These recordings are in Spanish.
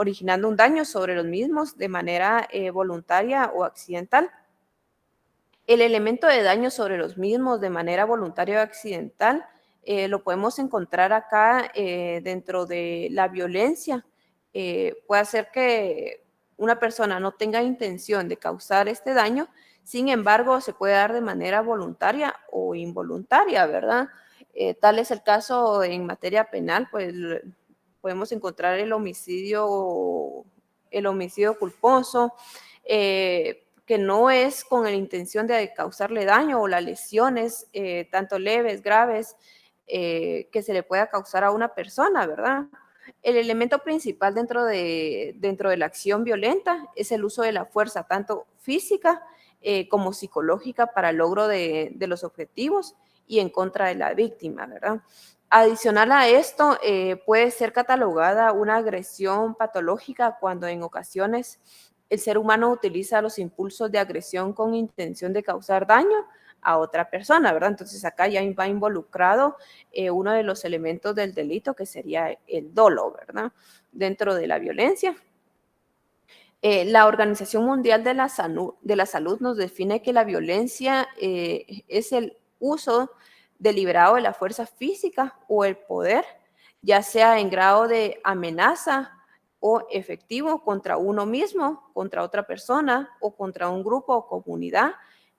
originando un daño sobre los mismos de manera voluntaria o accidental. El elemento de daño sobre los mismos de manera voluntaria o accidental lo podemos encontrar acá dentro de la violencia. Puede ser que una persona no tenga intención de causar este daño, sin embargo, se puede dar de manera voluntaria o involuntaria, ¿verdad? Tal es el caso en materia penal, pues podemos encontrar el homicidio culposo, que no es con la intención de causarle daño o las lesiones, tanto leves, graves, que se le pueda causar a una persona, ¿verdad? El elemento principal dentro de la acción violenta es el uso de la fuerza, tanto física como psicológica, para el logro de los objetivos y en contra de la víctima, ¿verdad? Adicional a esto, puede ser catalogada una agresión patológica cuando en ocasiones el ser humano utiliza los impulsos de agresión con intención de causar daño a otra persona, ¿verdad? Entonces acá ya va involucrado uno de los elementos del delito, que sería el dolo, ¿verdad? Dentro de la violencia. La Organización Mundial de la Salud nos define que la violencia es el uso deliberado de la fuerza física o el poder, ya sea en grado de amenaza o efectivo contra uno mismo, contra otra persona o contra un grupo o comunidad,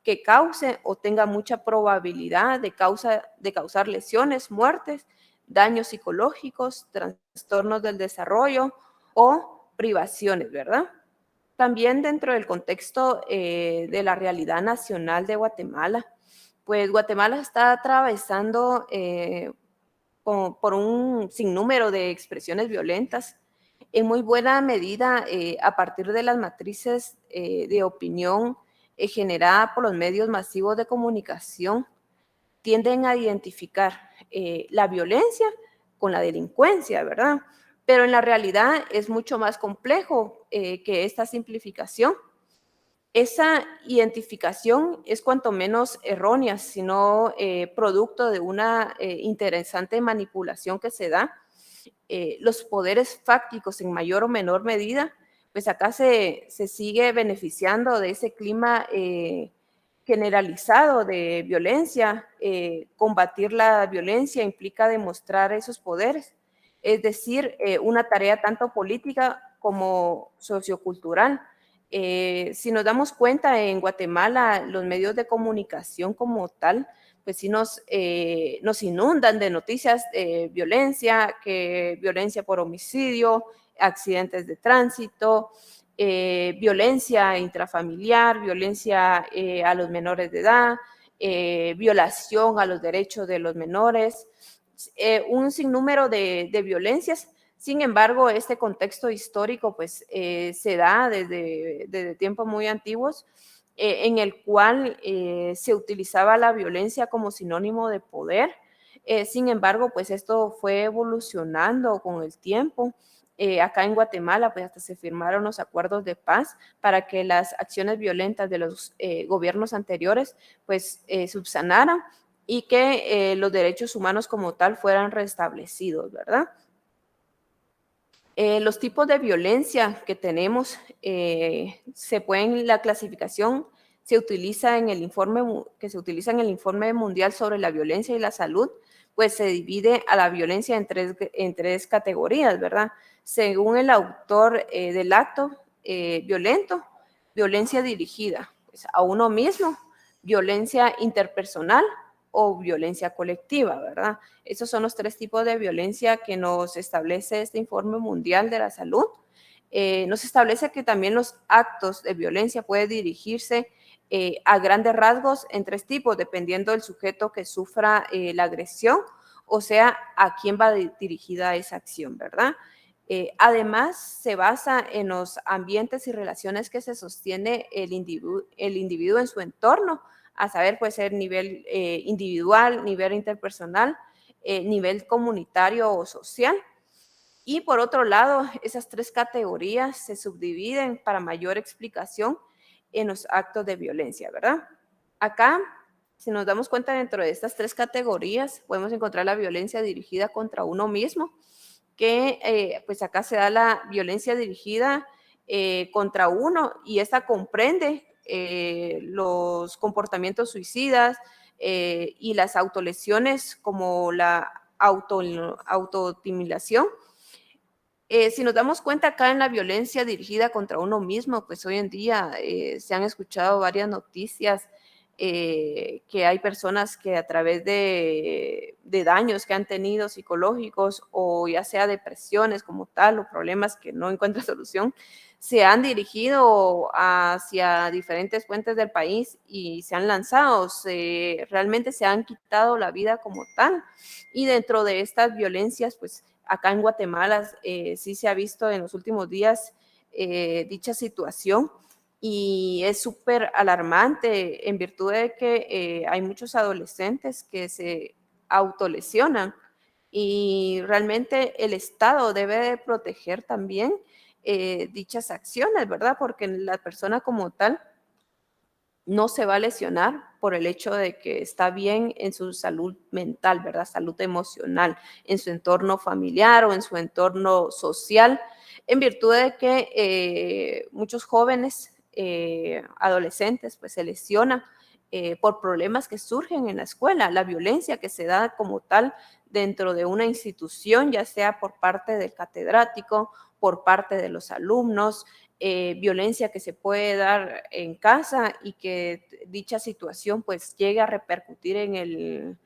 que cause o tenga mucha probabilidad de causar lesiones, muertes, daños psicológicos, trastornos del desarrollo o privaciones, ¿verdad? También dentro del contexto de la realidad nacional de Guatemala, pues Guatemala está atravesando por un sinnúmero de expresiones violentas, en muy buena medida a partir de las matrices de opinión generada por los medios masivos de comunicación. Tienden a identificar la violencia con la delincuencia, ¿verdad? Pero en la realidad es mucho más complejo que esta simplificación. Esa identificación es cuanto menos errónea, sino producto de una interesante manipulación que se da. Los poderes fácticos en mayor o menor medida, pues acá se sigue beneficiando de ese clima generalizado de violencia. Combatir la violencia implica demostrar esos poderes, es decir, una tarea tanto política como sociocultural. Si nos damos cuenta, en Guatemala los medios de comunicación como tal, pues sí nos inundan de noticias de violencia, que violencia por homicidio, accidentes de tránsito, violencia intrafamiliar, violencia a los menores de edad, violación a los derechos de los menores, un sinnúmero de violencias. Sin embargo, este contexto histórico pues, se da desde tiempos muy antiguos, en el cual se utilizaba la violencia como sinónimo de poder. Sin embargo, pues esto fue evolucionando con el tiempo. Acá en Guatemala, pues hasta se firmaron los acuerdos de paz para que las acciones violentas de los gobiernos anteriores pues subsanaran y que los derechos humanos como tal fueran restablecidos, ¿verdad? Los tipos de violencia que tenemos, la clasificación se utiliza en el informe mundial sobre la violencia y la salud, pues se divide a la violencia en tres categorías, ¿verdad? Según el autor del acto violento, violencia dirigida pues, a uno mismo, violencia interpersonal o violencia colectiva, ¿verdad? Esos son los tres tipos de violencia que nos establece este informe mundial de la salud. Nos establece que también los actos de violencia pueden dirigirse a grandes rasgos en tres tipos, dependiendo del sujeto que sufra la agresión, o sea, a quién va dirigida esa acción, ¿verdad? Además, se basa en los ambientes y relaciones que se sostiene el individuo en su entorno, a saber, puede ser nivel individual, nivel interpersonal, nivel comunitario o social. Y por otro lado, esas tres categorías se subdividen para mayor explicación en los actos de violencia, ¿verdad? Acá, si nos damos cuenta, dentro de estas tres categorías podemos encontrar la violencia dirigida contra uno mismo, que pues acá se da la violencia dirigida contra uno y esta comprende los comportamientos suicidas y las autolesiones como la autotimilación. Si nos damos cuenta acá en la violencia dirigida contra uno mismo, pues hoy en día se han escuchado varias noticias que hay personas que a través de daños que han tenido psicológicos o ya sea depresiones como tal o problemas que no encuentran solución, se han dirigido hacia diferentes fuentes del país y se han lanzado, realmente se han quitado la vida como tal. Y dentro de estas violencias, pues acá en Guatemala sí se ha visto en los últimos días dicha situación y es súper alarmante en virtud de que hay muchos adolescentes que se autolesionan y realmente el Estado debe de proteger también dichas acciones, ¿verdad? Porque la persona como tal no se va a lesionar por el hecho de que está bien en su salud mental, ¿verdad? Salud emocional, en su entorno familiar o en su entorno social, en virtud de que muchos jóvenes, adolescentes, pues se lesionan por problemas que surgen en la escuela, la violencia que se da como tal dentro de una institución, ya sea por parte del catedrático, por parte de los alumnos, violencia que se puede dar en casa y que dicha situación pues llegue a repercutir en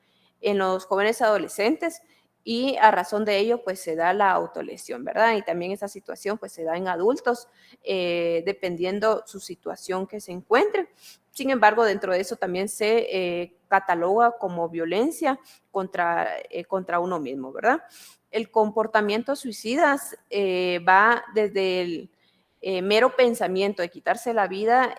los jóvenes adolescentes y a razón de ello pues se da la autolesión, ¿verdad? Y también esa situación pues se da en adultos dependiendo su situación que se encuentre. Sin embargo, dentro de eso también se cataloga como violencia contra uno mismo, ¿verdad? El comportamiento suicidas va desde el mero pensamiento de quitarse la vida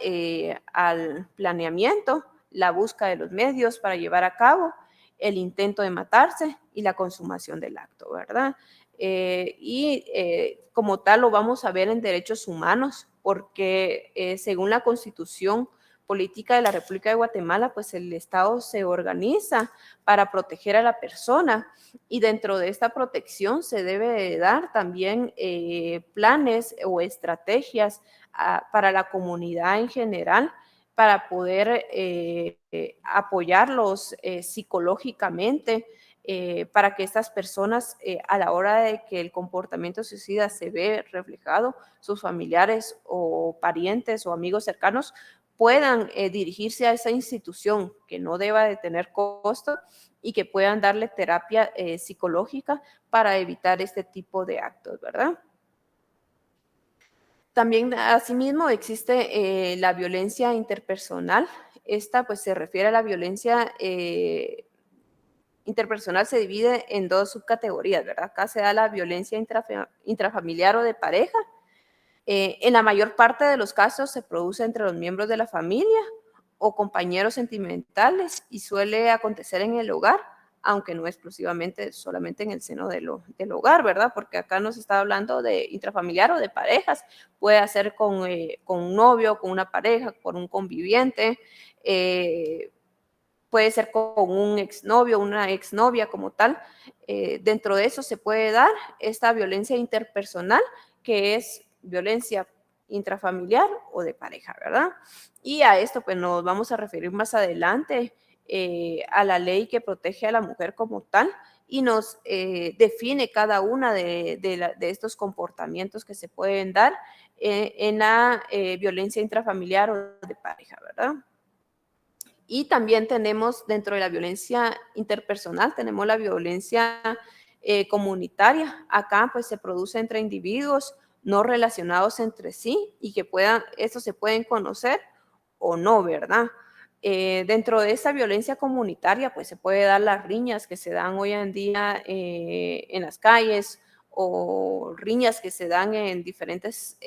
al planeamiento, la búsqueda de los medios para llevar a cabo, el intento de matarse y la consumación del acto, ¿verdad? Como tal lo vamos a ver en derechos humanos, porque según la Constitución Política de la República de Guatemala, pues el Estado se organiza para proteger a la persona y dentro de esta protección se debe dar también planes o estrategias para la comunidad en general para poder apoyarlos psicológicamente para que estas personas a la hora de que el comportamiento suicida se ve reflejado, sus familiares o parientes o amigos cercanos puedan dirigirse a esa institución que no deba de tener costo y que puedan darle terapia psicológica para evitar este tipo de actos, ¿verdad? También, asimismo, existe la violencia interpersonal. Esta, pues, se refiere a la violencia interpersonal, se divide en dos subcategorías, ¿verdad? Acá se da la violencia intrafamiliar o de pareja. En la mayor parte de los casos se produce entre los miembros de la familia o compañeros sentimentales y suele acontecer en el hogar, aunque no exclusivamente solamente en el seno del hogar, ¿verdad? Porque acá nos está hablando de intrafamiliar o de parejas. Puede ser con un novio, con una pareja, con un conviviente, puede ser con un exnovio, una exnovia como tal. Dentro de eso se puede dar esta violencia interpersonal, que es violencia intrafamiliar o de pareja, ¿verdad? Y a esto pues nos vamos a referir más adelante a la ley que protege a la mujer como tal y nos define cada una de estos comportamientos que se pueden dar en la violencia intrafamiliar o de pareja, ¿verdad? Y también tenemos dentro de la violencia interpersonal, tenemos la violencia comunitaria. Acá pues se produce entre individuos no relacionados entre sí y que estos se pueden conocer o no, ¿verdad? Dentro de esa violencia comunitaria pues se puede dar las riñas que se dan hoy en día en las calles o riñas que se dan en diferentes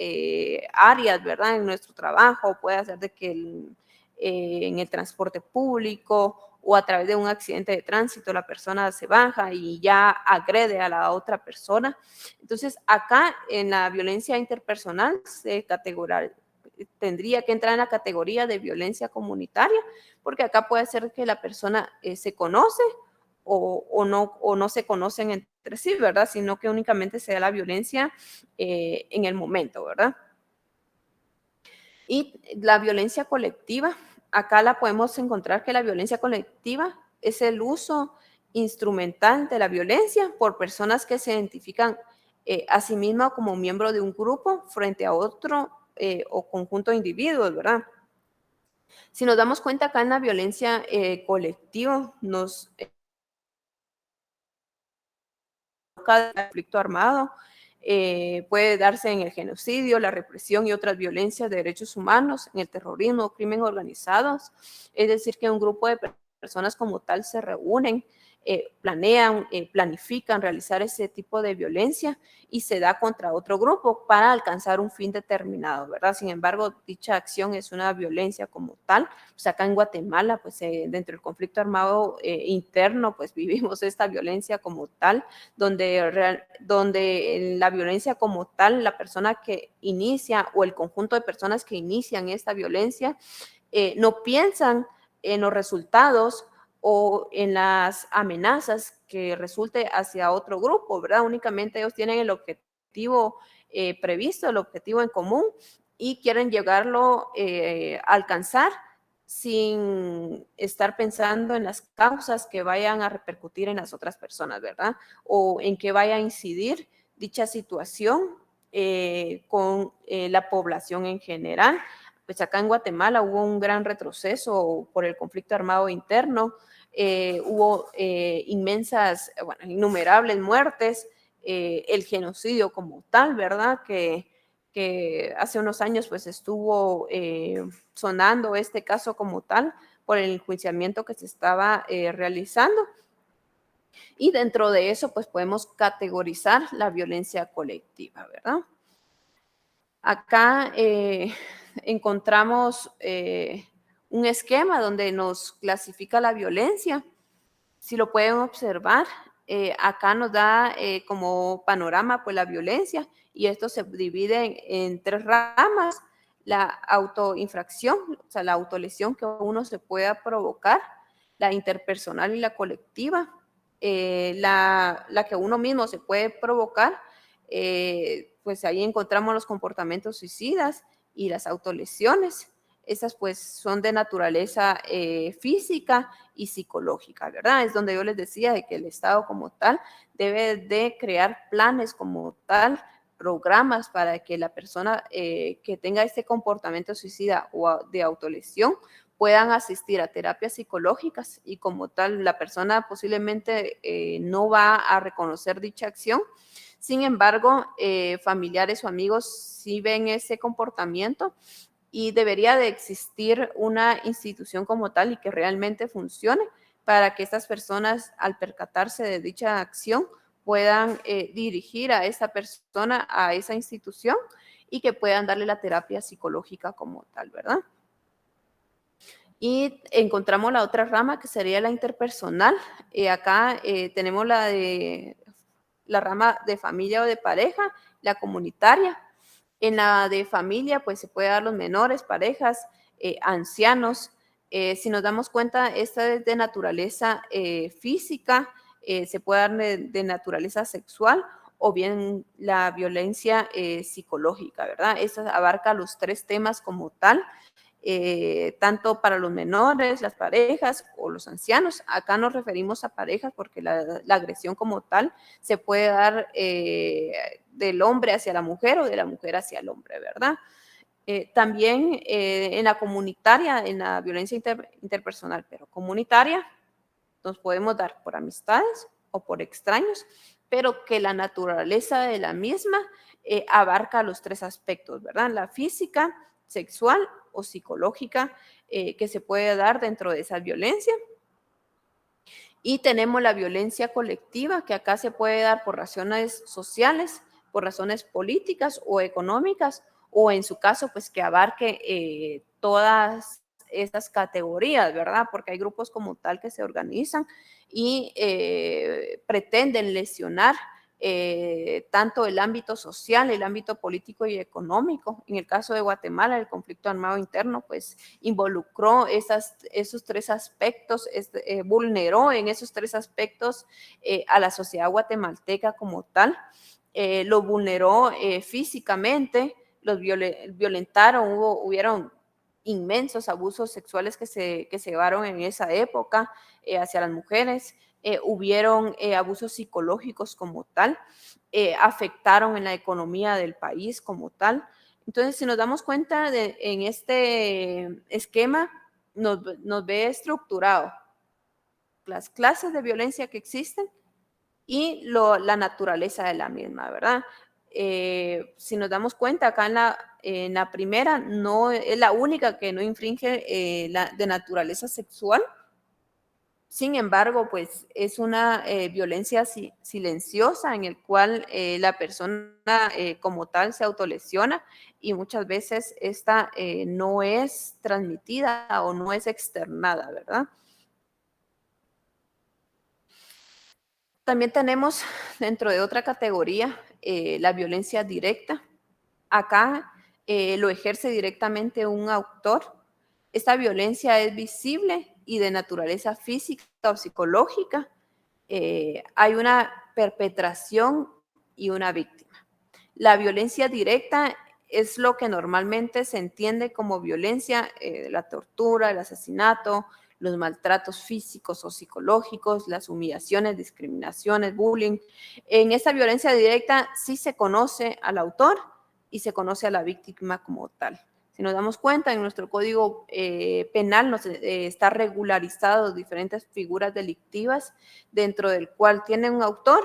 áreas, ¿verdad? En nuestro trabajo, puede ser de que en el transporte público o a través de un accidente de tránsito, la persona se baja y ya agrede a la otra persona. Entonces, acá en la violencia interpersonal tendría que entrar en la categoría de violencia comunitaria, porque acá puede ser que la persona se conoce o no se conocen entre sí, ¿verdad? Sino que únicamente se da la violencia en el momento, ¿verdad? Y la violencia colectiva, acá la podemos encontrar que la violencia colectiva es el uso instrumental de la violencia por personas que se identifican a sí mismas como miembro de un grupo frente a otro o conjunto de individuos, ¿verdad? Si nos damos cuenta acá en la violencia colectiva, nos cada conflicto armado puede darse en el genocidio, la represión y otras violencias de derechos humanos, en el terrorismo, crimen organizados. Es decir, que un grupo de personas como tal se reúnen, planean, planifican realizar ese tipo de violencia y se da contra otro grupo para alcanzar un fin determinado, ¿verdad? Sin embargo, dicha acción es una violencia como tal. Pues acá en Guatemala, pues dentro del conflicto armado interno, pues vivimos esta violencia como tal, donde la violencia como tal, la persona que inicia o el conjunto de personas que inician esta violencia no piensan en los resultados o en las amenazas que resulte hacia otro grupo, ¿verdad? Únicamente ellos tienen el objetivo previsto, el objetivo en común y quieren llegarlo a alcanzar sin estar pensando en las causas que vayan a repercutir en las otras personas, ¿verdad? O en qué vaya a incidir dicha situación con la población en general. Pues acá en Guatemala hubo un gran retroceso por el conflicto armado interno, hubo inmensas, bueno, innumerables muertes, el genocidio como tal, ¿verdad? Que hace unos años pues estuvo sonando este caso como tal por el enjuiciamiento que se estaba realizando. Y dentro de eso pues podemos categorizar la violencia colectiva, ¿verdad? Acá encontramos un esquema donde nos clasifica la violencia. Si lo pueden observar, acá nos da como panorama pues la violencia y esto se divide en tres ramas: la autoinfracción, o sea, la autolesión que uno se pueda provocar, la interpersonal y la colectiva, la que uno mismo se puede provocar, pues ahí encontramos los comportamientos suicidas y las autolesiones. Esas pues son de naturaleza física y psicológica, ¿verdad? Es donde yo les decía de que el Estado como tal debe de crear planes como tal, programas para que la persona que tenga este comportamiento suicida o de autolesión puedan asistir a terapias psicológicas y como tal la persona posiblemente no va a reconocer dicha acción. Sin embargo, familiares o amigos sí ven ese comportamiento y debería de existir una institución como tal y que realmente funcione para que estas personas, al percatarse de dicha acción, puedan dirigir a esa persona a esa institución y que puedan darle la terapia psicológica como tal, ¿verdad? Y encontramos la otra rama que sería la interpersonal. Acá tenemos la rama de familia o de pareja, la comunitaria. En la de familia, pues se puede dar los menores, parejas, ancianos. Si nos damos cuenta, esta es de naturaleza física, se puede dar de naturaleza sexual o bien la violencia psicológica, ¿verdad? Esta abarca los tres temas como tal. Tanto para los menores, las parejas o los ancianos. Acá nos referimos a parejas porque la agresión como tal se puede dar del hombre hacia la mujer o de la mujer hacia el hombre, ¿verdad? También en la comunitaria, en la violencia interpersonal, pero comunitaria, nos podemos dar por amistades o por extraños, pero que la naturaleza de la misma abarca los tres aspectos, ¿verdad? La física, sexual o psicológica que se puede dar dentro de esa violencia. Y tenemos la violencia colectiva, que acá se puede dar por razones sociales, por razones políticas o económicas, o en su caso, pues que abarque todas estas categorías, ¿verdad? Porque hay grupos como tal que se organizan y pretenden lesionar tanto el ámbito social, el ámbito político y económico. En el caso de Guatemala, el conflicto armado interno, pues involucró esos tres aspectos, vulneró en esos tres aspectos a la sociedad guatemalteca como tal. Lo vulneró físicamente, los violentaron, hubieron inmensos abusos sexuales que se llevaron en esa época hacia las mujeres, hubieron abusos psicológicos como tal, afectaron en la economía del país como tal. Entonces, si nos damos cuenta en este esquema, nos ve estructurado las clases de violencia que existen y la naturaleza de la misma, ¿verdad? Si nos damos cuenta, acá en la primera no es la única que no infringe de naturaleza sexual. Sin embargo, pues es una violencia silenciosa en el cual la persona como tal se autolesiona y muchas veces esta no es transmitida o no es externada, ¿verdad? También tenemos dentro de otra categoría la violencia directa. Acá lo ejerce directamente un autor. Esta violencia es visible y de naturaleza física o psicológica. Hay una perpetración y una víctima. La violencia directa es lo que normalmente se entiende como violencia, la tortura, el asesinato, los maltratos físicos o psicológicos, las humillaciones, discriminaciones, bullying. En esta violencia directa sí se conoce al autor y se conoce a la víctima como tal. Si nos damos cuenta, en nuestro código penal está regularizado diferentes figuras delictivas, dentro del cual tiene un autor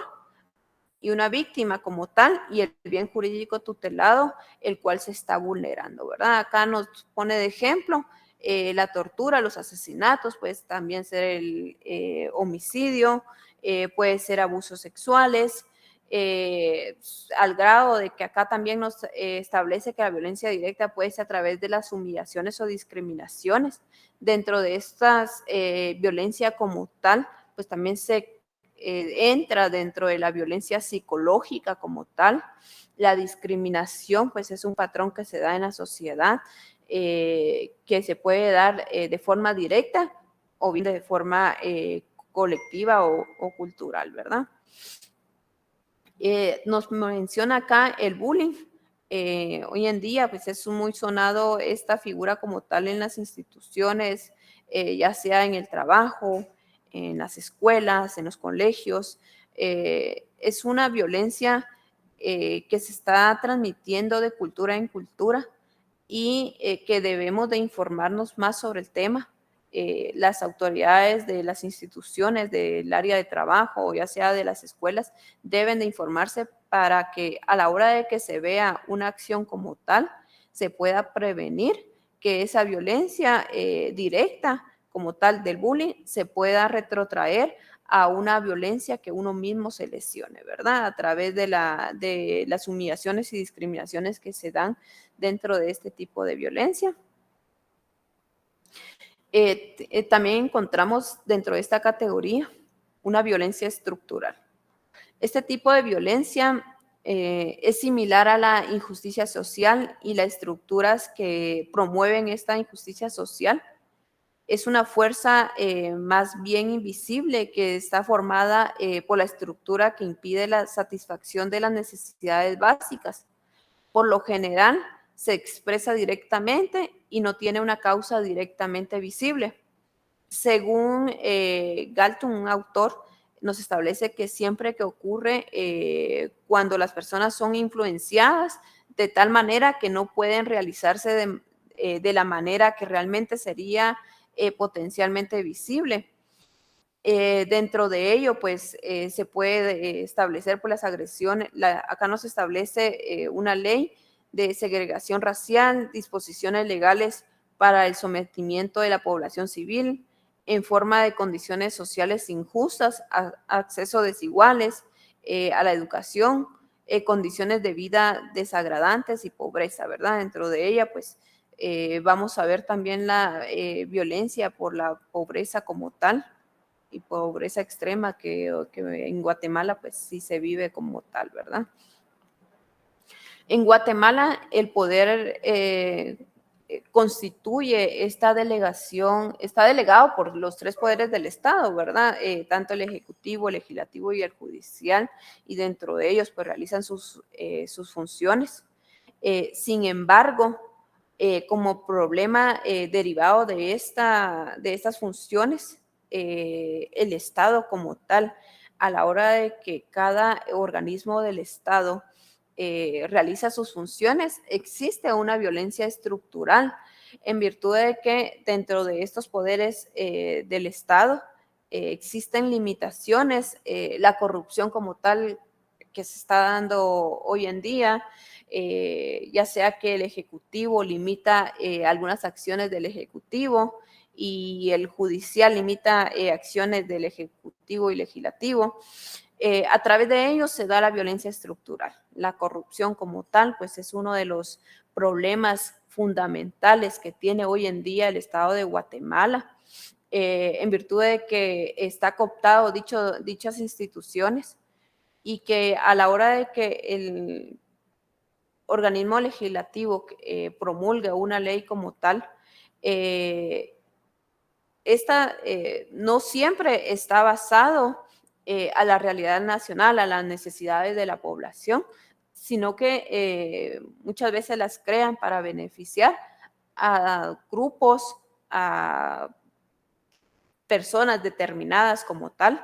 y una víctima como tal y el bien jurídico tutelado, el cual se está vulnerando, ¿verdad? Acá nos pone de ejemplo la tortura, los asesinatos, pues también ser el homicidio, puede ser abusos sexuales, al grado de que acá también nos establece que la violencia directa puede ser a través de las humillaciones o discriminaciones. Dentro de estas violencia como tal, pues también se entra dentro de la violencia psicológica como tal. La discriminación, pues es un patrón que se da en la sociedad, que se puede dar de forma directa o bien de forma colectiva o cultural, ¿verdad? Nos menciona acá el bullying. Hoy en día, pues es muy sonado esta figura como tal en las instituciones, ya sea en el trabajo, en las escuelas, en los colegios. Es una violencia que se está transmitiendo de cultura en cultura y que debemos de informarnos más sobre el tema. Las autoridades de las instituciones del área de trabajo, ya sea de las escuelas, deben de informarse para que a la hora de que se vea una acción como tal, se pueda prevenir que esa violencia directa como tal del bullying se pueda retrotraer a una violencia que uno mismo se lesione, ¿verdad? A través de las humillaciones y discriminaciones que se dan dentro de este tipo de violencia. También encontramos dentro de esta categoría una violencia estructural. Este tipo de violencia es similar a la injusticia social y las estructuras que promueven esta injusticia social. Es una fuerza más bien invisible que está formada por la estructura que impide la satisfacción de las necesidades básicas. Por lo general, se expresa directamente y no tiene una causa directamente visible. Según Galton, un autor, nos establece que siempre que ocurre cuando las personas son influenciadas de tal manera que no pueden realizarse de la manera que realmente sería potencialmente visible. Dentro de ello, pues se puede establecer por las agresiones, acá nos establece una ley de segregación racial, disposiciones legales para el sometimiento de la población civil en forma de condiciones sociales injustas, acceso desiguales a la educación, condiciones de vida desagradantes y pobreza, ¿verdad? Dentro de ella, pues vamos a ver también la violencia por la pobreza como tal y pobreza extrema que en Guatemala pues sí se vive como tal, ¿verdad? En Guatemala el poder constituye esta delegación, está delegado por los tres poderes del Estado, ¿verdad? Tanto el ejecutivo, el legislativo y el judicial, y dentro de ellos pues realizan sus funciones. Sin embargo, como problema derivado de estas funciones, el Estado como tal, a la hora de que cada organismo del Estado realiza sus funciones, existe una violencia estructural en virtud de que dentro de estos poderes del Estado existen limitaciones, la corrupción como tal que se está dando hoy en día, ya sea que el Ejecutivo limita algunas acciones del Ejecutivo y el Judicial limita acciones del Ejecutivo y Legislativo. A través de ellos se da la violencia estructural. La corrupción como tal, pues es uno de los problemas fundamentales que tiene hoy en día el Estado de Guatemala, en virtud de que está cooptado dichas instituciones y que a la hora de que el organismo legislativo promulgue una ley como tal, esta no siempre está basado a la realidad nacional, a las necesidades de la población, sino que muchas veces las crean para beneficiar a grupos, a personas determinadas como tal,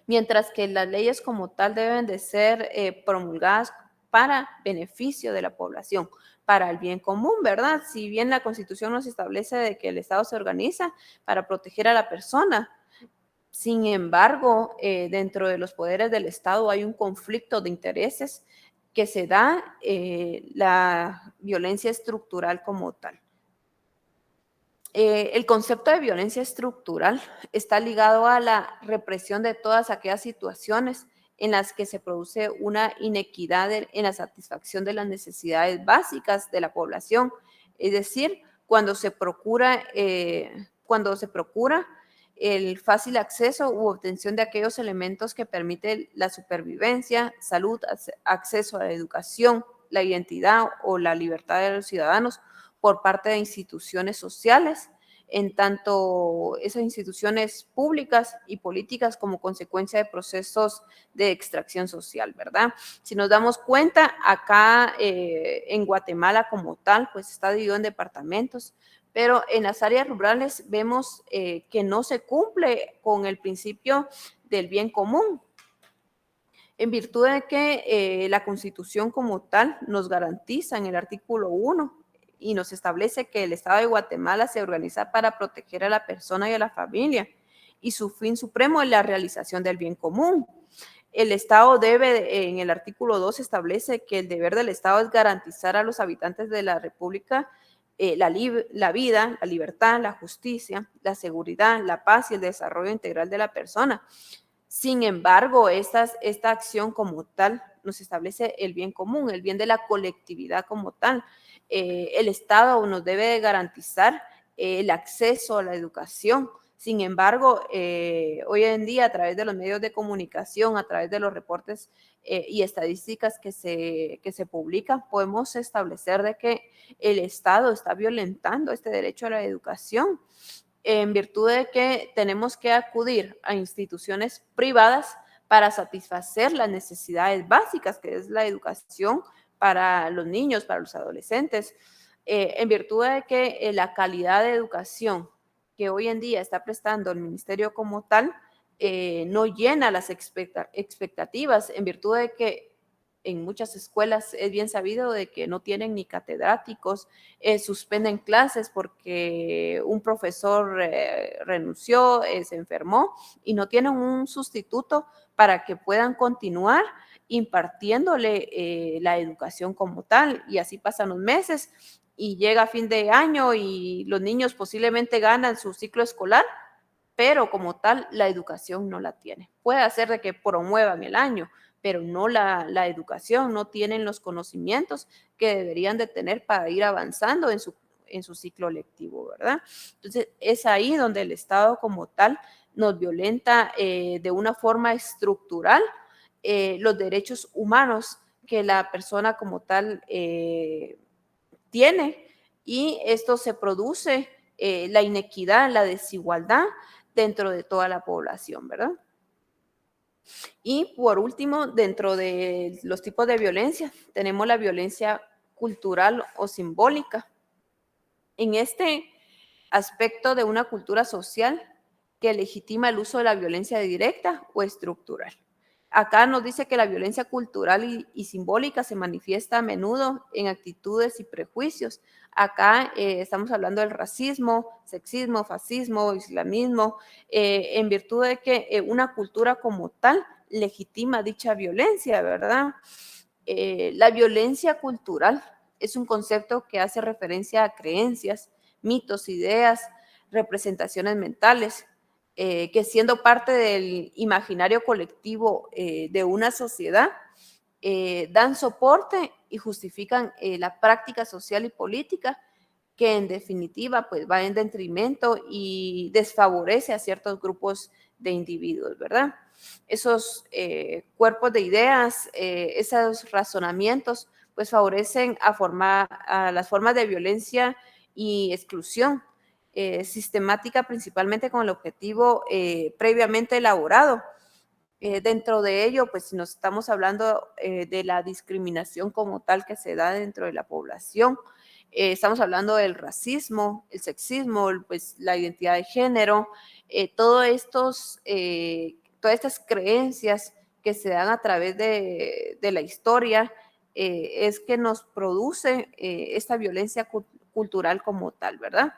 mientras que las leyes como tal deben de ser promulgadas para beneficio de la población, para el bien común, ¿verdad? Si bien la Constitución nos establece de que el Estado se organiza para proteger a la persona, sin embargo, dentro de los poderes del Estado hay un conflicto de intereses que se da la violencia estructural como tal. El concepto de violencia estructural está ligado a la represión de todas aquellas situaciones en las que se produce una inequidad en la satisfacción de las necesidades básicas de la población, es decir, cuando se procura el fácil acceso u obtención de aquellos elementos que permiten la supervivencia, salud, acceso a la educación, la identidad o la libertad de los ciudadanos por parte de instituciones sociales, en tanto esas instituciones públicas y políticas como consecuencia de procesos de extracción social, ¿verdad? Si nos damos cuenta, acá en Guatemala como tal, pues está dividido en departamentos, pero en las áreas rurales vemos que no se cumple con el principio del bien común, en virtud de que la Constitución como tal nos garantiza en el artículo 1 y nos establece que el Estado de Guatemala se organiza para proteger a la persona y a la familia, y su fin supremo es la realización del bien común. El Estado debe, en el artículo 2 establece que el deber del Estado es garantizar a los habitantes de la República la vida, la libertad, la justicia, la seguridad, la paz y el desarrollo integral de la persona. Sin embargo, esta acción como tal nos establece el bien común, el bien de la colectividad como tal. El Estado nos debe de garantizar el acceso a la educación. Sin embargo, hoy en día a través de los medios de comunicación, a través de los reportes y estadísticas que se publican, podemos establecer de que el Estado está violentando este derecho a la educación, en virtud de que tenemos que acudir a instituciones privadas para satisfacer las necesidades básicas, que es la educación para los niños, para los adolescentes, en virtud de que la calidad de educación que hoy en día está prestando el ministerio como tal no llena las expectativas, en virtud de que en muchas escuelas es bien sabido de que no tienen ni catedráticos, suspenden clases porque un profesor renunció, se enfermó y no tienen un sustituto para que puedan continuar impartiéndole la educación como tal. Y así pasan los meses y llega fin de año y los niños posiblemente ganan su ciclo escolar, pero como tal la educación no la tiene. Puede hacer de que promuevan el año, pero no la educación, no tienen los conocimientos que deberían de tener para ir avanzando en su ciclo lectivo, ¿verdad? Entonces, es ahí donde el Estado como tal nos violenta de una forma estructural los derechos humanos que la persona como tal tiene, y esto se produce la inequidad, la desigualdad dentro de toda la población, ¿verdad? Y por último, dentro de los tipos de violencia, tenemos la violencia cultural o simbólica. En este aspecto de una cultura social que legitima el uso de la violencia directa o estructural. Acá nos dice que la violencia cultural y simbólica se manifiesta a menudo en actitudes y prejuicios. Acá estamos hablando del racismo, sexismo, fascismo, islamismo, en virtud de que una cultura como tal legitima dicha violencia, ¿verdad? La violencia cultural es un concepto que hace referencia a creencias, mitos, ideas, representaciones mentales, que siendo parte del imaginario colectivo de una sociedad, dan soporte y justifican la práctica social y política que en definitiva pues va en detrimento y desfavorece a ciertos grupos de individuos, ¿verdad? Esos cuerpos de ideas, esos razonamientos, pues favorecen a las formas de violencia y exclusión sistemática, principalmente con el objetivo previamente elaborado. Dentro de ello, pues si nos estamos hablando de la discriminación como tal que se da dentro de la población, estamos hablando del racismo, el sexismo, pues la identidad de género, todas estas creencias que se dan a través de la historia, es que nos produce esta violencia cultural como tal, ¿verdad?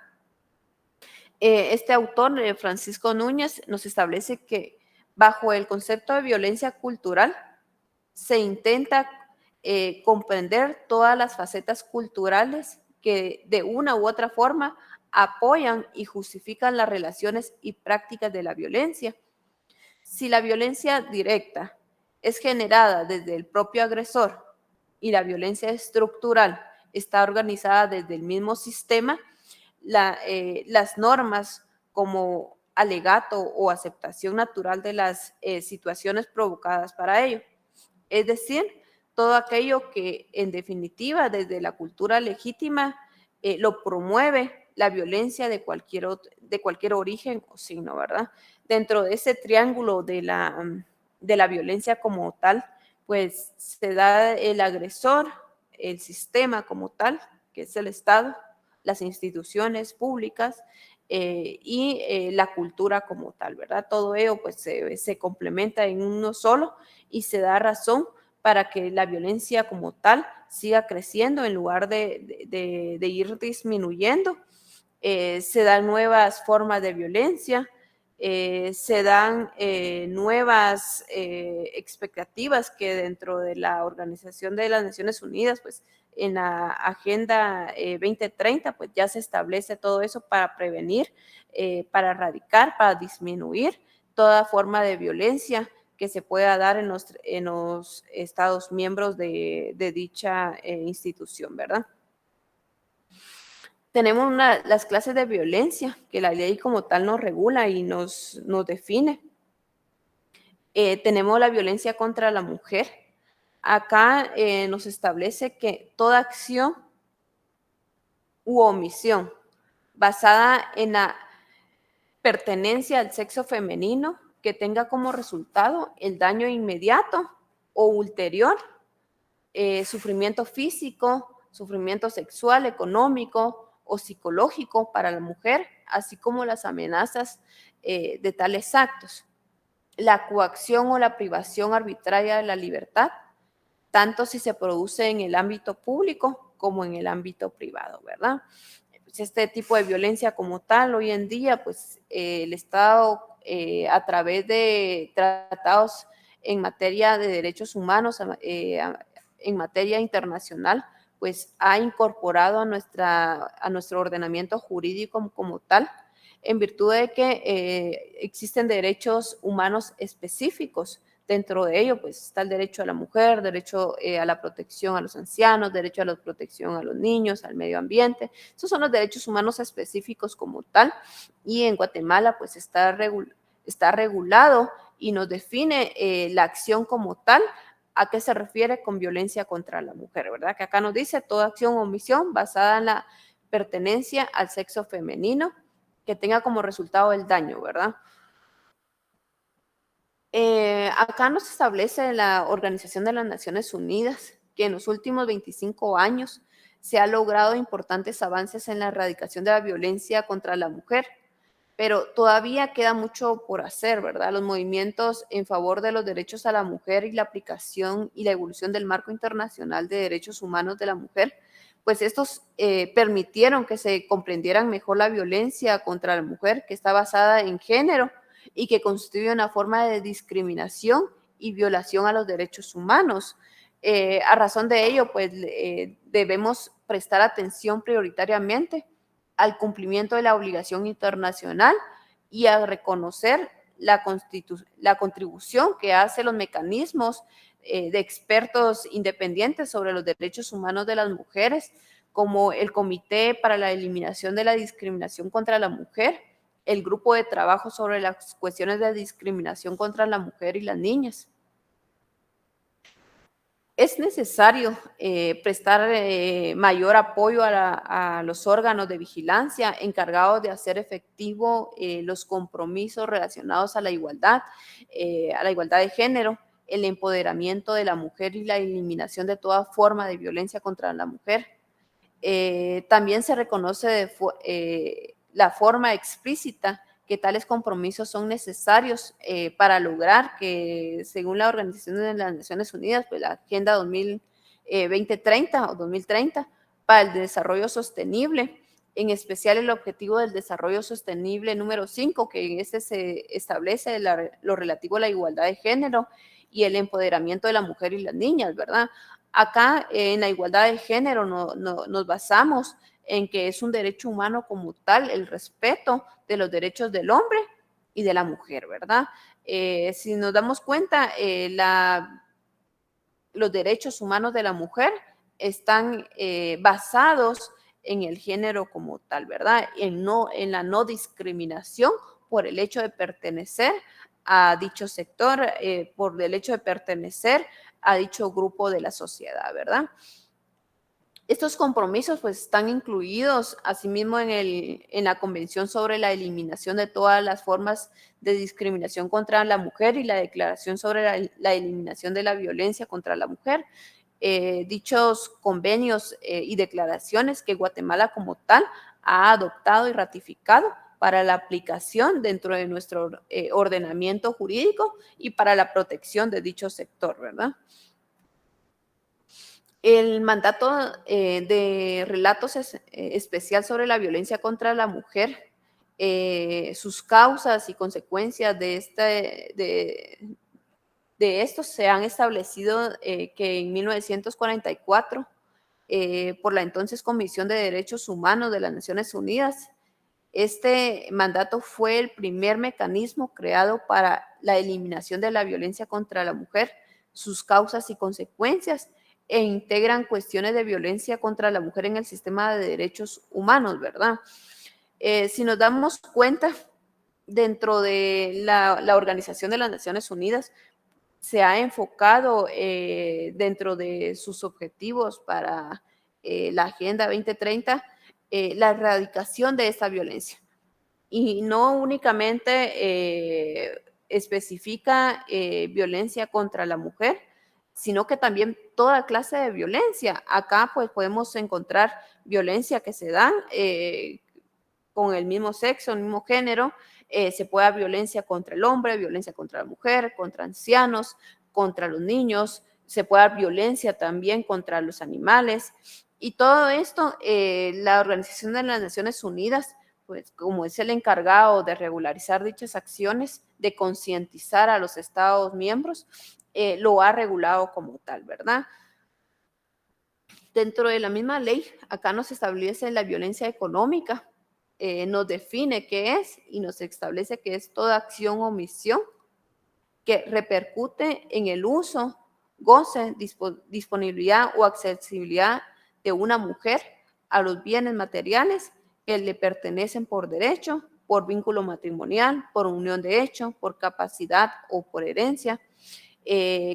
Este autor, Francisco Núñez, nos establece que bajo el concepto de violencia cultural se intenta comprender todas las facetas culturales que de una u otra forma apoyan y justifican las relaciones y prácticas de la violencia. Si la violencia directa es generada desde el propio agresor y la violencia estructural está organizada desde el mismo sistema, las normas como alegato o aceptación natural de las situaciones provocadas para ello. Es decir, todo aquello que en definitiva desde la cultura legítima lo promueve la violencia de cualquier origen o signo, ¿verdad? Dentro de ese triángulo de la violencia como tal, pues se da el agresor, el sistema como tal, que es el Estado, las instituciones públicas la cultura como tal, ¿verdad? Todo ello pues se complementa en uno solo y se da razón para que la violencia como tal siga creciendo en lugar de ir disminuyendo. Se dan nuevas formas de violencia, se dan nuevas expectativas que dentro de la Organización de las Naciones Unidas, pues en la Agenda 2030, pues ya se establece todo eso para prevenir, para erradicar, para disminuir toda forma de violencia que se pueda dar en los Estados miembros de dicha institución, ¿verdad? Tenemos las clases de violencia que la ley como tal nos regula y nos define. Tenemos la violencia contra la mujer. Acá nos establece que toda acción u omisión basada en la pertenencia al sexo femenino que tenga como resultado el daño inmediato o ulterior, sufrimiento físico, sufrimiento sexual, económico o psicológico para la mujer, así como las amenazas de tales actos. La coacción o la privación arbitraria de la libertad, tanto si se produce en el ámbito público como en el ámbito privado, ¿verdad? Este tipo de violencia como tal, hoy en día, pues el Estado, a través de tratados en materia de derechos humanos, en materia internacional, pues ha incorporado a nuestro ordenamiento jurídico como tal, en virtud de que existen derechos humanos específicos. Dentro de ello, pues está el derecho a la mujer, derecho a la protección a los ancianos, derecho a la protección a los niños, al medio ambiente. Esos son los derechos humanos específicos como tal. Y en Guatemala, pues está está regulado y nos define la acción como tal. ¿A qué se refiere con violencia contra la mujer? ¿Verdad? Que acá nos dice toda acción o omisión basada en la pertenencia al sexo femenino que tenga como resultado el daño, ¿verdad? Acá nos establece la Organización de las Naciones Unidas que en los últimos 25 años se ha logrado importantes avances en la erradicación de la violencia contra la mujer, pero todavía queda mucho por hacer, ¿verdad? Los movimientos en favor de los derechos a la mujer y la aplicación y la evolución del marco internacional de derechos humanos de la mujer, pues estos permitieron que se comprendieran mejor la violencia contra la mujer que está basada en género y que constituye una forma de discriminación y violación a los derechos humanos. A razón de ello, pues debemos prestar atención prioritariamente al cumplimiento de la obligación internacional y a reconocer la contribución que hacen los mecanismos de expertos independientes sobre los derechos humanos de las mujeres, como el Comité para la Eliminación de la Discriminación contra la Mujer, el Grupo de Trabajo sobre las cuestiones de discriminación contra la mujer y las niñas. Es necesario prestar mayor apoyo a los órganos de vigilancia encargados de hacer efectivo los compromisos relacionados a la igualdad de género, el empoderamiento de la mujer y la eliminación de toda forma de violencia contra la mujer. También se reconoce la forma explícita que tales compromisos son necesarios para lograr que, según la Organización de las Naciones Unidas, pues la Agenda 2030 o 2030 para el desarrollo sostenible, en especial el objetivo del desarrollo sostenible número 5, que en este se establece lo relativo a la igualdad de género y el empoderamiento de la mujer y las niñas, ¿verdad? Acá en la igualdad de género nos basamos en que es un derecho humano como tal, el respeto de los derechos del hombre y de la mujer, ¿verdad? Si nos damos cuenta, los derechos humanos de la mujer están basados en el género como tal, ¿verdad? En la no discriminación por el hecho de pertenecer a dicho sector, por el hecho de pertenecer a dicho grupo de la sociedad, ¿verdad? Estos compromisos pues están incluidos asimismo en la Convención sobre la Eliminación de todas las formas de discriminación contra la mujer y la Declaración sobre la Eliminación de la Violencia contra la Mujer. Dichos convenios y declaraciones que Guatemala como tal ha adoptado y ratificado para la aplicación dentro de nuestro ordenamiento jurídico y para la protección de dicho sector, ¿verdad? El mandato de relatos especial sobre la violencia contra la mujer, sus causas y consecuencias de estos se han establecido que en 1944, por la entonces Comisión de Derechos Humanos de las Naciones Unidas, este mandato fue el primer mecanismo creado para la eliminación de la violencia contra la mujer, sus causas y consecuencias, e integran cuestiones de violencia contra la mujer en el sistema de derechos humanos, ¿verdad? Si nos damos cuenta, dentro de la Organización de las Naciones Unidas, se ha enfocado dentro de sus objetivos para la Agenda 2030 la erradicación de esta violencia. Y no únicamente especifica violencia contra la mujer, sino que también toda clase de violencia. Acá pues podemos encontrar violencia que se da con el mismo sexo, el mismo género, se puede dar violencia contra el hombre, violencia contra la mujer, contra ancianos, contra los niños, se puede dar violencia también contra los animales. Y todo esto, la Organización de las Naciones Unidas, pues como es el encargado de regularizar dichas acciones, de concientizar a los Estados miembros, lo ha regulado como tal, ¿verdad? Dentro de la misma ley, acá nos establece la violencia económica, nos define qué es y nos establece que es toda acción o omisión que repercute en el uso, goce, disponibilidad o accesibilidad de una mujer a los bienes materiales que le pertenecen por derecho, por vínculo matrimonial, por unión de hecho, por capacidad o por herencia,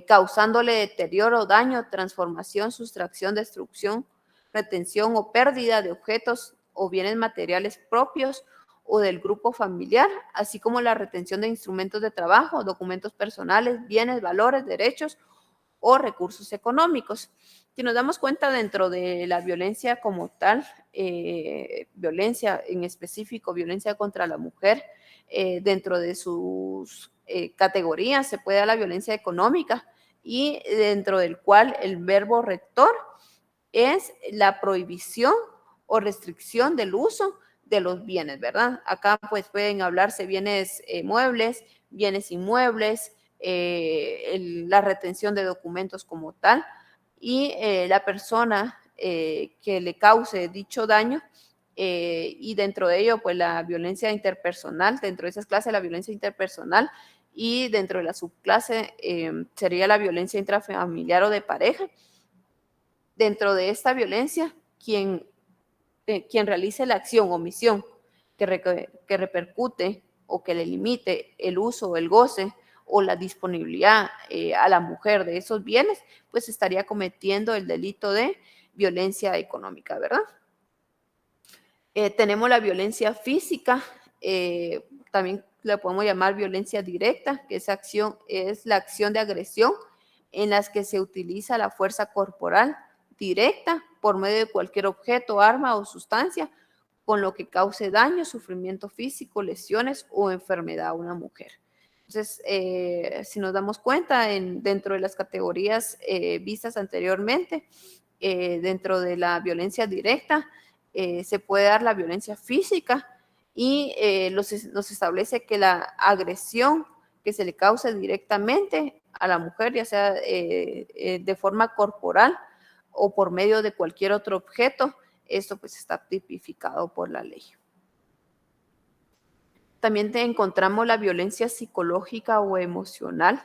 causándole deterioro, daño, transformación, sustracción, destrucción, retención o pérdida de objetos o bienes materiales propios o del grupo familiar, así como la retención de instrumentos de trabajo, documentos personales, bienes, valores, derechos o recursos económicos. Si nos damos cuenta dentro de la violencia como tal, violencia en específico, violencia contra la mujer, dentro de sus categorías se puede dar la violencia económica y dentro del cual el verbo rector es la prohibición o restricción del uso de los bienes, ¿verdad? Acá pues pueden hablarse bienes muebles, bienes inmuebles, la retención de documentos como tal y la persona que le cause dicho daño y dentro de ello pues la violencia interpersonal, dentro de esas clases la violencia interpersonal y dentro de la subclase sería la violencia intrafamiliar o de pareja. Dentro de esta violencia, quien realice la acción o omisión que repercute o que le limite el uso o el goce o la disponibilidad a la mujer de esos bienes, pues estaría cometiendo el delito de violencia económica, ¿verdad? Tenemos la violencia física, también la podemos llamar violencia directa, que esa acción es la acción de agresión en las que se utiliza la fuerza corporal directa por medio de cualquier objeto, arma o sustancia, con lo que cause daño, sufrimiento físico, lesiones o enfermedad a una mujer. Entonces, si nos damos cuenta, dentro de las categorías vistas anteriormente, dentro de la violencia directa, se puede dar la violencia física y nos establece que la agresión que se le cause directamente a la mujer, ya sea de forma corporal o por medio de cualquier otro objeto, esto pues está tipificado por la ley. También encontramos la violencia psicológica o emocional.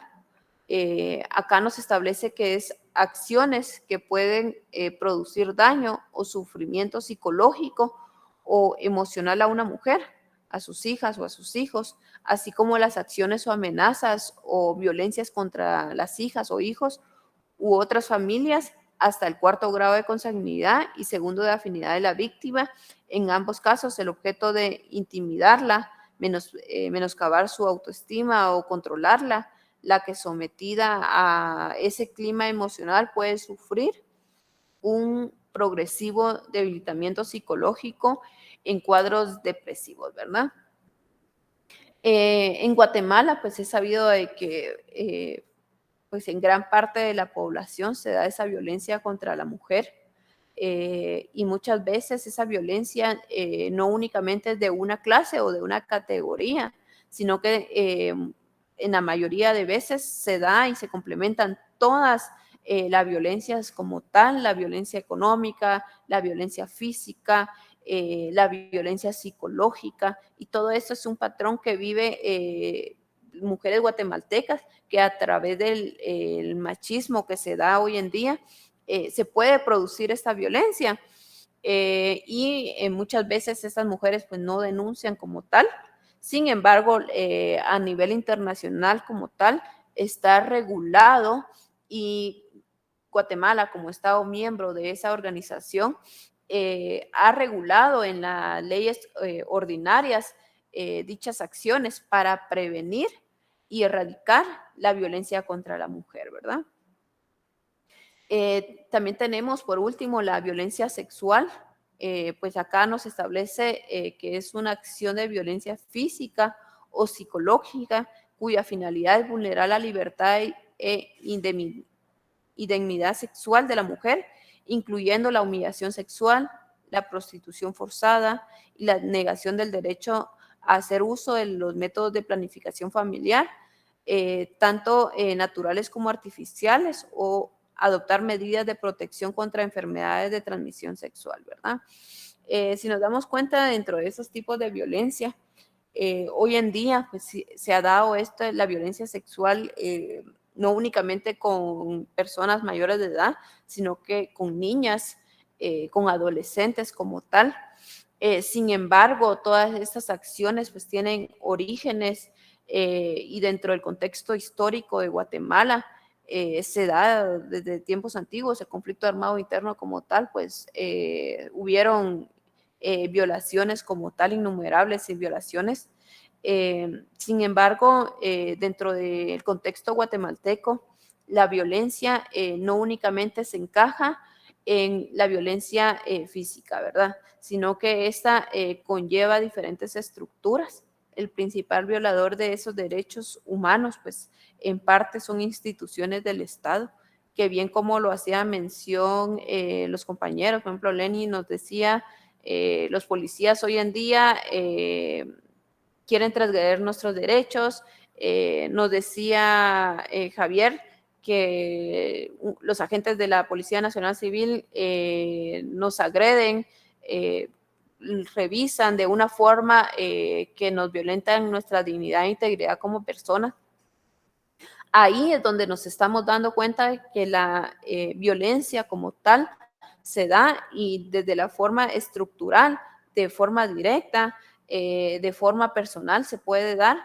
Acá nos establece que es acciones que pueden producir daño o sufrimiento psicológico o emocional a una mujer, a sus hijas o a sus hijos, así como las acciones o amenazas o violencias contra las hijas o hijos u otras familias hasta el cuarto grado de consanguinidad y segundo de afinidad de la víctima. En ambos casos, el objeto de intimidarla, menoscabar su autoestima o controlarla, la que sometida a ese clima emocional puede sufrir un progresivo debilitamiento psicológico en cuadros depresivos, ¿verdad? En Guatemala, pues es sabido de que pues en gran parte de la población se da esa violencia contra la mujer y muchas veces esa violencia no únicamente es de una clase o de una categoría, sino que en la mayoría de veces se da y se complementan todas las violencias como tal, la violencia económica, la violencia física, la violencia psicológica, y todo eso es un patrón que vive mujeres guatemaltecas que a través del machismo que se da hoy en día se puede producir esta violencia y muchas veces estas mujeres pues no denuncian como tal. Sin embargo, a nivel internacional como tal está regulado y Guatemala como Estado miembro de esa organización ha regulado en las leyes ordinarias dichas acciones para prevenir y erradicar la violencia contra la mujer, ¿verdad? También tenemos, por último, la violencia sexual. Pues acá nos establece que es una acción de violencia física o psicológica cuya finalidad es vulnerar la libertad e dignidad sexual de la mujer, incluyendo la humillación sexual, la prostitución forzada y la negación del derecho a hacer uso de los métodos de planificación familiar, tanto naturales como artificiales, o adoptar medidas de protección contra enfermedades de transmisión sexual, ¿verdad? Si nos damos cuenta dentro de esos tipos de violencia, hoy en día pues, se ha dado la violencia sexual no únicamente con personas mayores de edad, sino que con niñas, con adolescentes como tal. Sin embargo, todas estas acciones pues tienen orígenes y dentro del contexto histórico de Guatemala se da desde tiempos antiguos el conflicto armado interno como tal, pues hubieron violaciones como tal, innumerables y violaciones. Sin embargo, dentro del contexto guatemalteco, la violencia no únicamente se encaja en la violencia física, ¿verdad? Sino que esta conlleva diferentes estructuras. El principal violador de esos derechos humanos, pues en parte son instituciones del Estado, que bien como lo hacía mención los compañeros, por ejemplo, Lenny nos decía, los policías hoy en día quieren transgredir nuestros derechos, nos decía Javier, que los agentes de la Policía Nacional Civil nos agreden, revisan de una forma que nos violentan nuestra dignidad e integridad como personas. Ahí es donde nos estamos dando cuenta de que la violencia como tal se da y desde la forma estructural, de forma directa, de forma personal se puede dar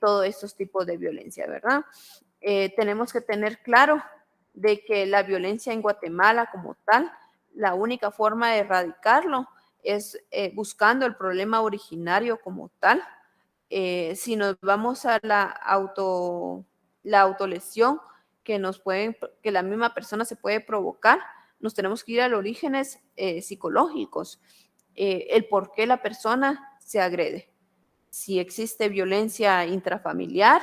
todos estos tipos de violencia, ¿verdad? Tenemos que tener claro de que la violencia en Guatemala como tal, la única forma de erradicarlo es buscando el problema originario como tal. Si nos vamos a la autolesión que la misma persona se puede provocar, nos tenemos que ir a los orígenes psicológicos, el por qué la persona se agrede. Si existe violencia intrafamiliar,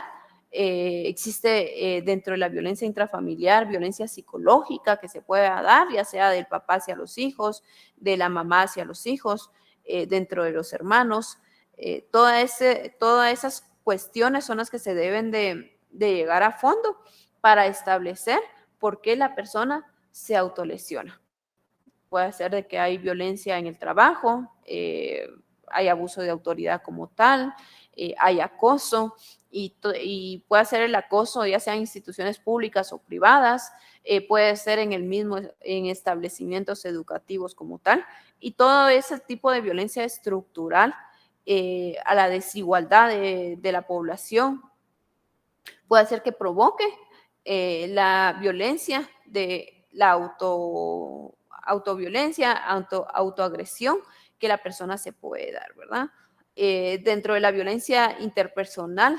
existe dentro de la violencia intrafamiliar violencia psicológica que se pueda dar, ya sea del papá hacia los hijos, de la mamá hacia los hijos, dentro de los hermanos. Todas esas cuestiones son las que se deben de llegar a fondo para establecer por qué la persona se autolesiona. Puede ser de que hay violencia en el trabajo, hay abuso de autoridad como tal, hay acoso y puede ser el acoso ya sea en instituciones públicas o privadas, puede ser en establecimientos educativos como tal, y todo ese tipo de violencia estructural a la desigualdad de la población puede hacer que provoque la violencia de la autoviolencia, autoagresión que la persona se puede dar, ¿verdad? Dentro de la violencia interpersonal,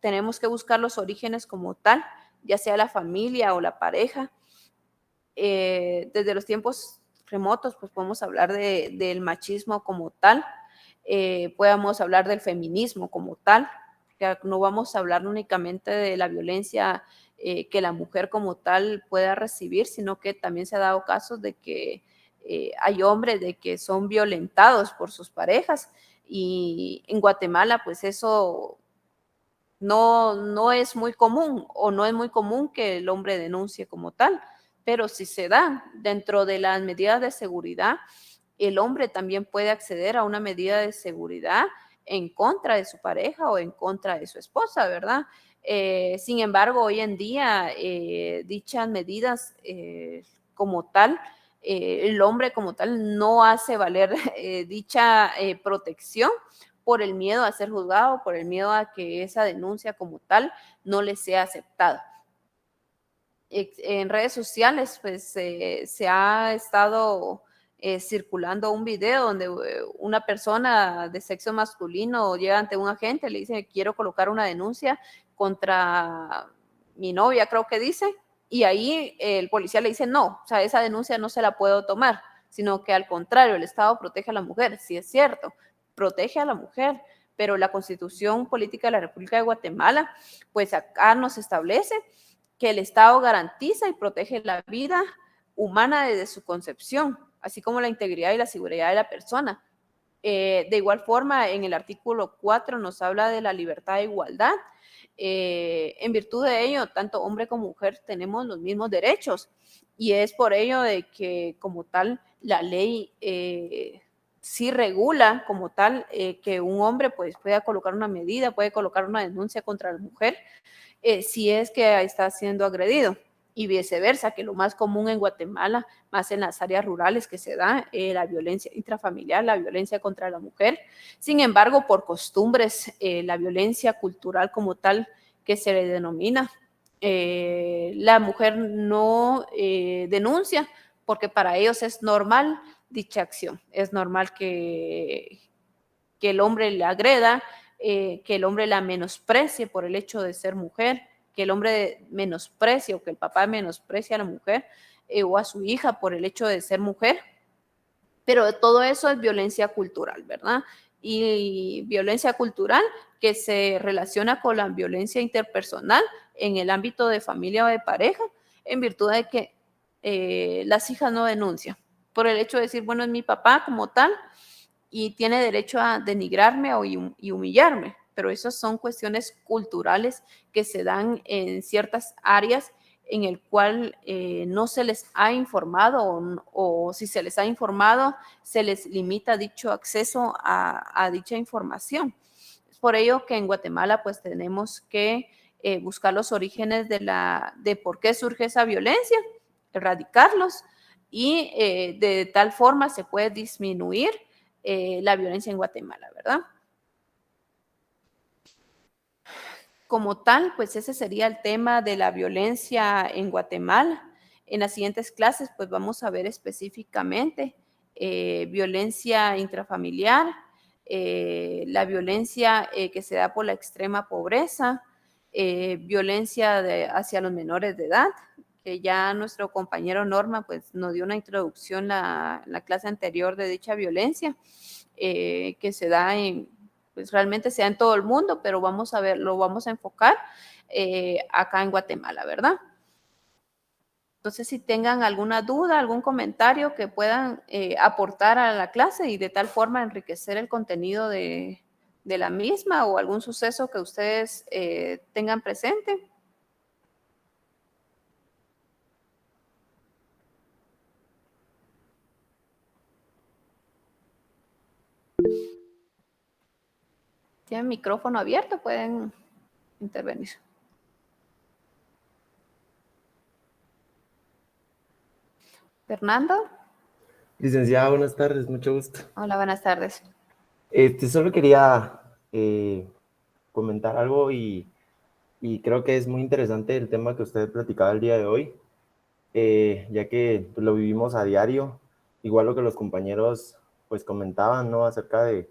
tenemos que buscar los orígenes como tal, ya sea la familia o la pareja. Desde los tiempos remotos, pues podemos hablar del machismo como tal, podemos hablar del feminismo como tal, que no vamos a hablar únicamente de la violencia que la mujer como tal pueda recibir, sino que también se ha dado casos de que hay hombres de que son violentados por sus parejas y en Guatemala pues eso no es muy común o no es muy común que el hombre denuncie como tal, pero si se da dentro de las medidas de seguridad, el hombre también puede acceder a una medida de seguridad en contra de su pareja o en contra de su esposa, ¿verdad? Sin embargo, hoy en día dichas medidas como tal, el hombre como tal no hace valer dicha protección por el miedo a ser juzgado, por el miedo a que esa denuncia como tal no le sea aceptada. En redes sociales, pues se ha estado circulando un video donde una persona de sexo masculino llega ante un agente, le dice, quiero colocar una denuncia contra mi novia, creo que dice, y ahí el policía le dice, no, o sea, esa denuncia no se la puedo tomar, sino que al contrario, el Estado protege a la mujer, sí es cierto, protege a la mujer, pero la Constitución Política de la República de Guatemala, pues acá nos establece que el Estado garantiza y protege la vida humana desde su concepción, así como la integridad y la seguridad de la persona. De igual forma, en el artículo 4 nos habla de la libertad e igualdad. En virtud de ello, tanto hombre como mujer tenemos los mismos derechos y es por ello de que como tal la ley sí regula como tal que un hombre pues pueda colocar una medida, puede colocar una denuncia contra la mujer si es que está siendo agredido. y viceversa, que lo más común en Guatemala, más en las áreas rurales que se da, la violencia intrafamiliar, la violencia contra la mujer. Sin embargo, por costumbres, la violencia cultural como tal que se le denomina, la mujer no denuncia porque para ellos es normal dicha acción. Es normal que el hombre le agreda, que el hombre la menosprecie por el hecho de ser mujer, que el hombre menosprecie o que el papá menosprecie a la mujer o a su hija por el hecho de ser mujer. Pero todo eso es violencia cultural, ¿verdad? Y violencia cultural que se relaciona con la violencia interpersonal en el ámbito de familia o de pareja, en virtud de que las hijas no denuncian por el hecho de decir, bueno, es mi papá como tal, y tiene derecho a denigrarme y humillarme, pero esas son cuestiones culturales que se dan en ciertas áreas en el cual no se les ha informado o si se les ha informado, se les limita dicho acceso a dicha información. Es por ello que en Guatemala pues tenemos que buscar los orígenes de por qué surge esa violencia, erradicarlos y de tal forma se puede disminuir la violencia en Guatemala, ¿verdad? Como tal, pues ese sería el tema de la violencia en Guatemala. En las siguientes clases, pues vamos a ver específicamente violencia intrafamiliar, la violencia que se da por la extrema pobreza, violencia hacia los menores de edad, que ya nuestro compañero Norma pues nos dio una introducción en la clase anterior de dicha violencia, que se da pues realmente se da en todo el mundo, pero vamos a ver, lo vamos a enfocar acá en Guatemala, ¿verdad? Entonces, si tengan alguna duda, algún comentario que puedan aportar a la clase y de tal forma enriquecer el contenido de la misma o algún suceso que ustedes tengan presente. Tienen micrófono abierto, pueden intervenir. Fernando. Licenciada, buenas tardes, mucho gusto. Hola, buenas tardes. Solo quería comentar algo y creo que es muy interesante el tema que usted platicaba el día de hoy, ya que pues, lo vivimos a diario, igual lo que los compañeros pues comentaban, ¿no? Acerca de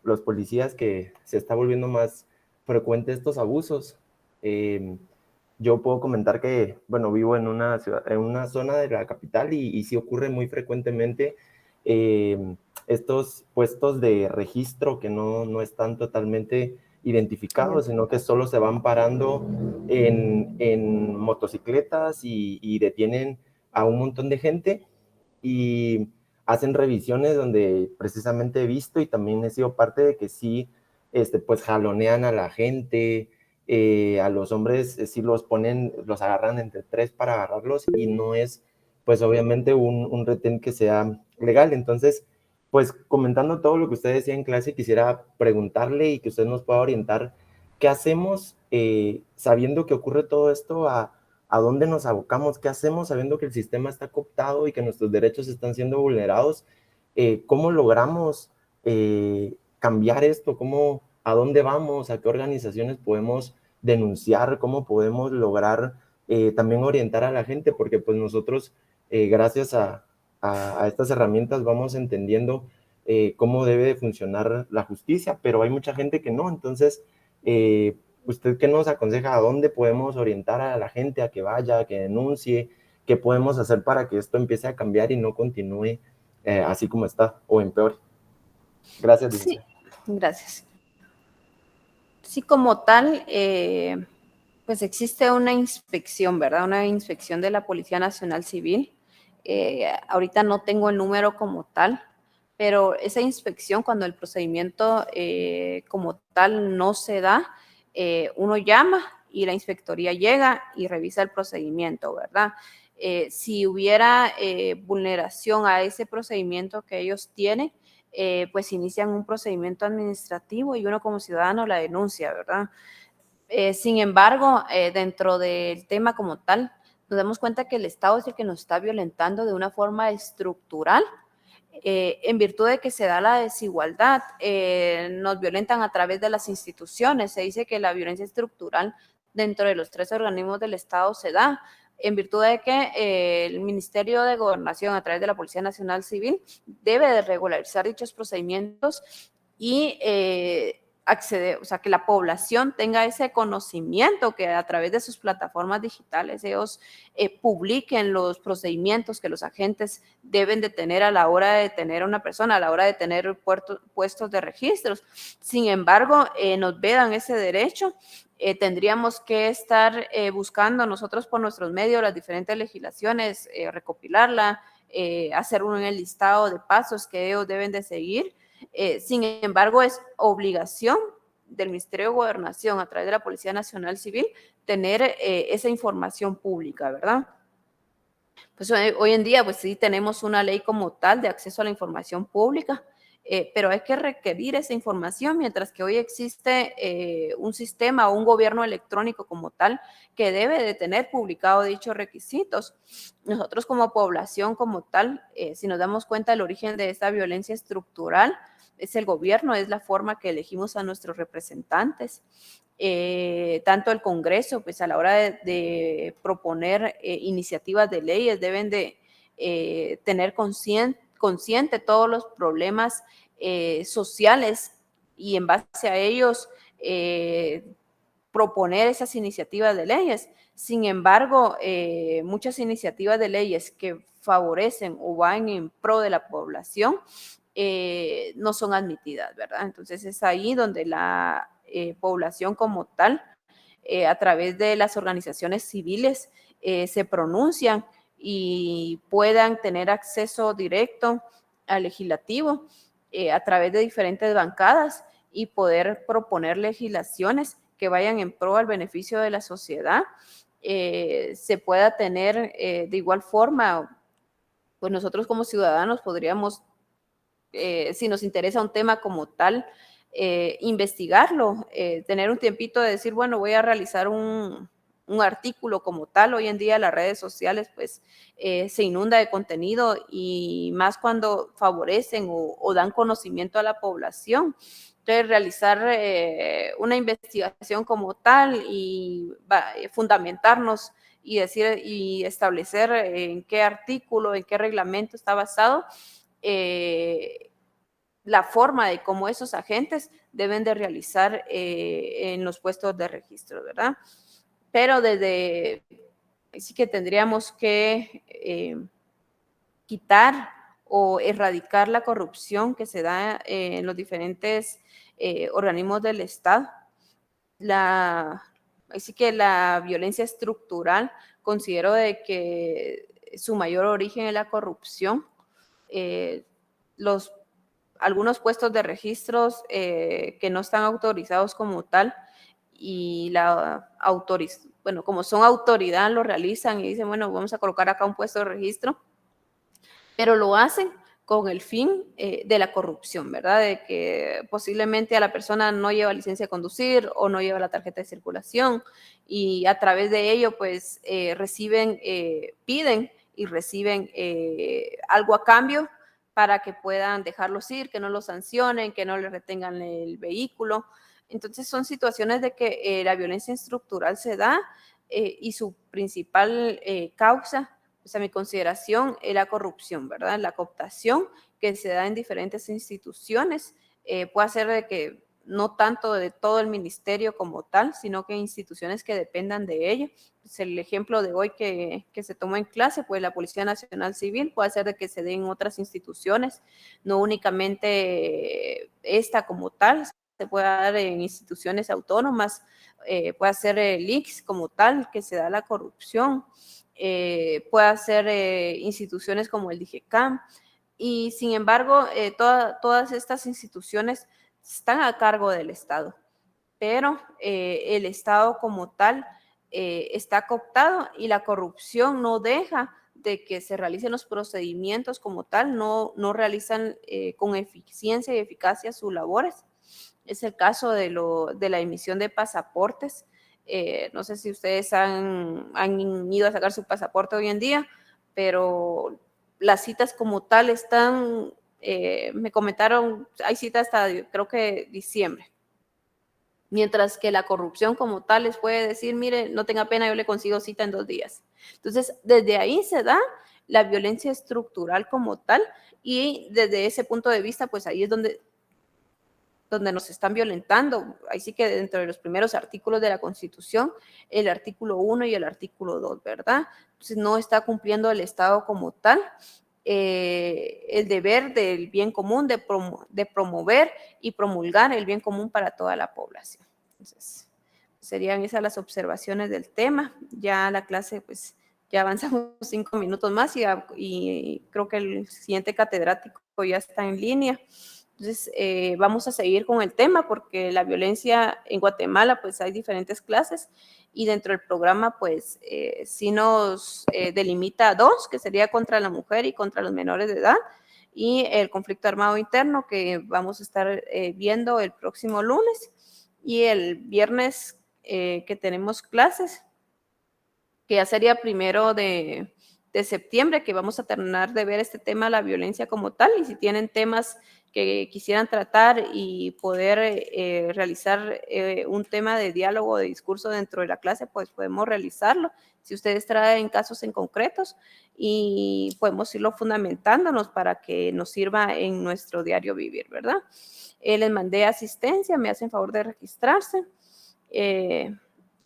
los policías que se está volviendo más frecuente estos abusos. Yo puedo comentar que, bueno, vivo en una ciudad, en una zona de la capital y sí ocurre muy frecuentemente estos puestos de registro que no están totalmente identificados, sino que solo se van parando en motocicletas y detienen a un montón de gente y hacen revisiones donde precisamente he visto y también he sido parte de que sí, pues jalonean a la gente, a los hombres sí los ponen, los agarran entre tres para agarrarlos y no es pues obviamente un retén que sea legal. Entonces, pues comentando todo lo que usted decía en clase, quisiera preguntarle y que usted nos pueda orientar, ¿qué hacemos sabiendo que ocurre todo esto? ¿A dónde nos abocamos? ¿Qué hacemos sabiendo que el sistema está cooptado y que nuestros derechos están siendo vulnerados? ¿Cómo logramos cambiar esto? ¿A dónde vamos? ¿A qué organizaciones podemos denunciar? ¿Cómo podemos lograr también orientar a la gente? Porque pues nosotros, gracias a estas herramientas, vamos entendiendo cómo debe de funcionar la justicia, pero hay mucha gente que no. Entonces, ¿usted qué nos aconseja? ¿A dónde podemos orientar a la gente a que vaya, a que denuncie? ¿Qué podemos hacer para que esto empiece a cambiar y no continúe así como está o empeore? Gracias, Sí, licenciada. gracias. Sí, como tal, pues existe una inspección, ¿verdad? Una inspección de la Policía Nacional Civil. Ahorita no tengo el número como tal, pero esa inspección, cuando el procedimiento como tal no se da, uno llama y la inspectoría llega y revisa el procedimiento, ¿verdad? Si hubiera vulneración a ese procedimiento que ellos tienen, pues inician un procedimiento administrativo y uno como ciudadano la denuncia, ¿verdad? Sin embargo, dentro del tema como tal, nos damos cuenta que el Estado es el que nos está violentando de una forma estructural, en virtud de que se da la desigualdad. Nos violentan a través de las instituciones. Se dice que la violencia estructural dentro de los 3 organismos del Estado se da en virtud de que el Ministerio de Gobernación, a través de la Policía Nacional Civil, debe de regularizar dichos procedimientos y acceder, o sea, que la población tenga ese conocimiento, que a través de sus plataformas digitales ellos publiquen los procedimientos que los agentes deben de tener a la hora de detener a una persona, a la hora de tener puestos de registros. Sin embargo, nos vedan ese derecho. Tendríamos que estar buscando nosotros por nuestros medios las diferentes legislaciones, recopilarla, hacer un listado de pasos que ellos deben de seguir. Sin embargo, es obligación del Ministerio de Gobernación a través de la Policía Nacional Civil tener esa información pública, ¿verdad? Pues hoy en día, pues sí tenemos una ley como tal de acceso a la información pública, pero hay que requerir esa información, mientras que hoy existe un sistema o un gobierno electrónico como tal que debe de tener publicado dichos requisitos. Nosotros como población como tal, si nos damos cuenta del origen de esta violencia estructural, es el gobierno, es la forma que elegimos a nuestros representantes. Tanto el Congreso, pues a la hora de proponer iniciativas de leyes, deben de tener consciente todos los problemas sociales y en base a ellos proponer esas iniciativas de leyes. Sin embargo, muchas iniciativas de leyes que favorecen o van en pro de la población no son admitidas, ¿verdad? Entonces es ahí donde la población como tal, a través de las organizaciones civiles, se pronuncian y puedan tener acceso directo al legislativo a través de diferentes bancadas y poder proponer legislaciones que vayan en pro al beneficio de la sociedad. Se pueda tener de igual forma, pues nosotros como ciudadanos podríamos, si nos interesa un tema como tal, investigarlo, tener un tiempito de decir, bueno, voy a realizar un artículo como tal. Hoy en día las redes sociales pues se inunda de contenido y más cuando favorecen o dan conocimiento a la población. Entonces, realizar una investigación como tal y fundamentarnos y decir y establecer en qué artículo, en qué reglamento está basado, la forma de cómo esos agentes deben de realizar en los puestos de registro, ¿verdad? Pero sí que tendríamos que quitar o erradicar la corrupción que se da en los diferentes organismos del Estado. Así que la violencia estructural, considero de que su mayor origen es la corrupción. Los algunos puestos de registros que no están autorizados como tal y bueno, como son autoridad, lo realizan y dicen, bueno, vamos a colocar acá un puesto de registro, pero lo hacen con el fin de la corrupción, ¿verdad? De que posiblemente a la persona no lleva licencia de conducir o no lleva la tarjeta de circulación y a través de ello, pues, piden y reciben algo a cambio para que puedan dejarlos ir, que no los sancionen, que no les retengan el vehículo. Entonces, son situaciones de que la violencia estructural se da y su principal causa, pues a mi consideración, es la corrupción, ¿verdad? La cooptación que se da en diferentes instituciones puede ser de que no tanto de todo el ministerio como tal, sino que instituciones que dependan de ello. Pues el ejemplo de hoy que se tomó en clase, pues la Policía Nacional Civil puede ser de que se den en otras instituciones, no únicamente esta como tal, se puede dar en instituciones autónomas, puede ser el ICS como tal, que se da la corrupción, puede ser instituciones como el DIGECAM, y sin embargo, todas estas instituciones están a cargo del Estado, pero el Estado como tal está cooptado y la corrupción no deja de que se realicen los procedimientos como tal, no realizan con eficiencia y eficacia sus labores. Es el caso de la emisión de pasaportes. No sé si ustedes han ido a sacar su pasaporte hoy en día, pero las citas como tal están, me comentaron, hay citas hasta creo que diciembre. Mientras que la corrupción como tal les puede decir, mire, no tenga pena, yo le consigo cita en 2 días. Entonces, desde ahí se da la violencia estructural como tal, y desde ese punto de vista, pues ahí es donde nos están violentando. Ahí sí que dentro de los primeros artículos de la Constitución, el artículo 1 y el artículo 2, ¿verdad? Entonces no está cumpliendo el Estado como tal el deber del bien común, de promover y promulgar el bien común para toda la población. Entonces, serían esas las observaciones del tema. Ya la clase, pues, ya avanzamos 5 minutos más y creo que el siguiente catedrático ya está en línea. Entonces, vamos a seguir con el tema porque la violencia en Guatemala, pues hay diferentes clases y dentro del programa, pues sí nos delimita 2, que sería contra la mujer y contra los menores de edad, y el conflicto armado interno que vamos a estar viendo el próximo lunes, y el viernes que tenemos clases, que ya sería 1 de septiembre, que vamos a terminar de ver este tema, la violencia como tal, y si tienen temas que quisieran tratar y poder realizar un tema de diálogo, de discurso dentro de la clase, pues podemos realizarlo. Si ustedes traen casos en concretos y podemos irlo fundamentándonos para que nos sirva en nuestro diario vivir, ¿verdad? Les mandé asistencia, me hacen favor de registrarse.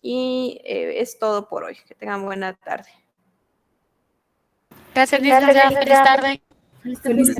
Y es todo por hoy. Que tengan buena tarde. Gracias, licenciada. Feliz tarde. Feliz